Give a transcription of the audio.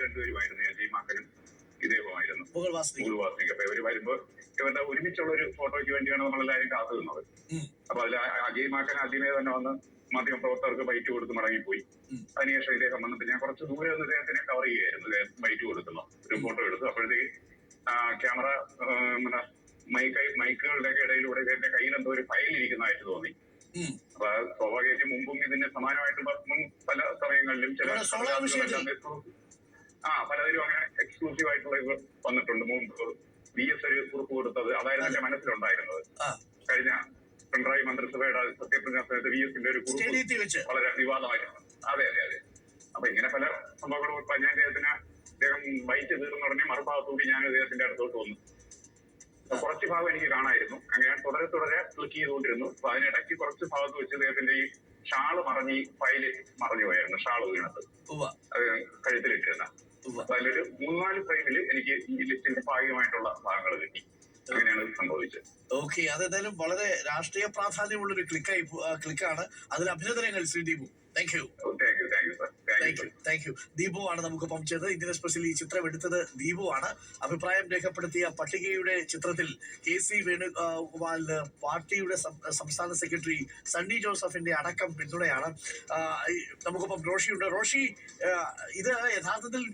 രണ്ടുപേരുമായിരുന്നു, അജയ് മാക്കനും ഇദ്ദേഹമായിരുന്നു മുകുൾവാസ്നിക്. അപ്പൊ ഇവര് വരുമ്പോ ഇവരുടെ ഒരുമിച്ചുള്ള ഒരു ഫോട്ടോയ്ക്ക് വേണ്ടിയാണ് നമ്മളെല്ലാവരും കാത്തു നിന്നത്. അപ്പൊ അതിൽ അജയ് മാക്കൻ ആദ്യമേ തന്നെ വന്ന് മാധ്യമ പ്രവർത്തകർക്ക് ബൈറ്റ് കൊടുത്ത് മടങ്ങിപ്പോയി. അതിനുശേഷം ഇദ്ദേഹം വന്നിട്ട് ഞാൻ കുറച്ച് ദൂരെ നിന്ന് ഇദ്ദേഹത്തിനെ കവർ ചെയ്യുമായിരുന്നു. ബൈറ്റ് കൊടുക്കുന്നു, ഒരു ഫോട്ടോ എടുത്തു. അപ്പോഴത്തേക്ക് ക്യാമറ മൈക്കുകളുടെ ഒക്കെ ഇടയിലൂടെ ഇദ്ദേഹത്തിന്റെ കയ്യിൽ എന്തോ ഒരു ഫയൽ ഇരിക്കുന്നതായിട്ട് തോന്നി. അപ്പൊ സ്വാഭാവികമായിട്ടും മുമ്പും ഇതിന് സമാനമായിട്ട് പല സമയങ്ങളിലും ചില പലതിലും അങ്ങനെ എക്സ്ക്ലൂസീവ് ആയിട്ടുള്ള ഇത് വന്നിട്ടുണ്ട്. മുമ്പ് VS ഒരു കുറിപ്പ് കൊടുത്തത് അതായിരുന്നു എന്റെ മനസ്സിലുണ്ടായിരുന്നത്. കഴിഞ്ഞ പിണറായി മന്ത്രിസഭയുടെ സത്യപ്രതിജ്ഞ സമയത്ത് VSന്റെ ഒരു കുറിപ്പ് വളരെ വിവാദമായിരുന്നു. അതെ. അപ്പൊ ഇങ്ങനെ പല സംഭവങ്ങളും ഞാൻ അദ്ദേഹം ബൈറ്റ് തീർന്ന ഉടനെ മറുഭാഗത്തുകൂടി ഞാൻ അദ്ദേഹത്തിന്റെ അടുത്തോട്ട് വന്നു. കുറച്ച് ഭാഗം എനിക്ക് കാണായിരുന്നു. അങ്ങനെ തുടരെ ക്ലിക്ക് ചെയ്തുകൊണ്ടിരുന്നു. അപ്പൊ അതിനിടയ്ക്ക് കുറച്ച് ഭാഗത്ത് വെച്ച് അദ്ദേഹത്തിന്റെ ഈ ഷാള് മറഞ്ഞ് ഫയല് മറഞ്ഞു പോയായിരുന്നു. ഷാള് വീണത് അത് കഴുത്തിലിട്ടിരുന്ന. അപ്പൊ അതിലൊരു 3-4 ഫ്രെയിമില് എനിക്ക് ഈ ലിസ്റ്റിന്റെ ഭാഗമായിട്ടുള്ള ഭാഗങ്ങൾ കിട്ടി. അങ്ങനെയാണ് സംഭവിച്ചത്. ഓക്കെ, അതെന്തായാലും വളരെ രാഷ്ട്രീയ പ്രാധാന്യമുള്ളൊരു ക്ലിക്കാണ്. അതിൽ അഭിനന്ദനങ്ങൾ ശ്രീ ദീപു. Thank you. ദീപു ആണ് നമുക്കൊപ്പം ചെയ്തത്. ഇന്ത്യൻ എക്സ്പ്രസിൽ ഈ ചിത്രം എടുത്തത് ദീപു ആണ്. അഭിപ്രായം രേഖപ്പെടുത്തിയ പട്ടികയുടെ ചിത്രത്തിൽ KC വേണുഗോപാലിന് പാർട്ടിയുടെ സംസ്ഥാന സെക്രട്ടറി സണ്ണി ജോസഫിന്റെ അടക്കം പിന്തുണയാണ്. നമുക്കൊപ്പം റോഷിയുണ്ട്. റോഷി, ഇത് യഥാർത്ഥത്തിൽ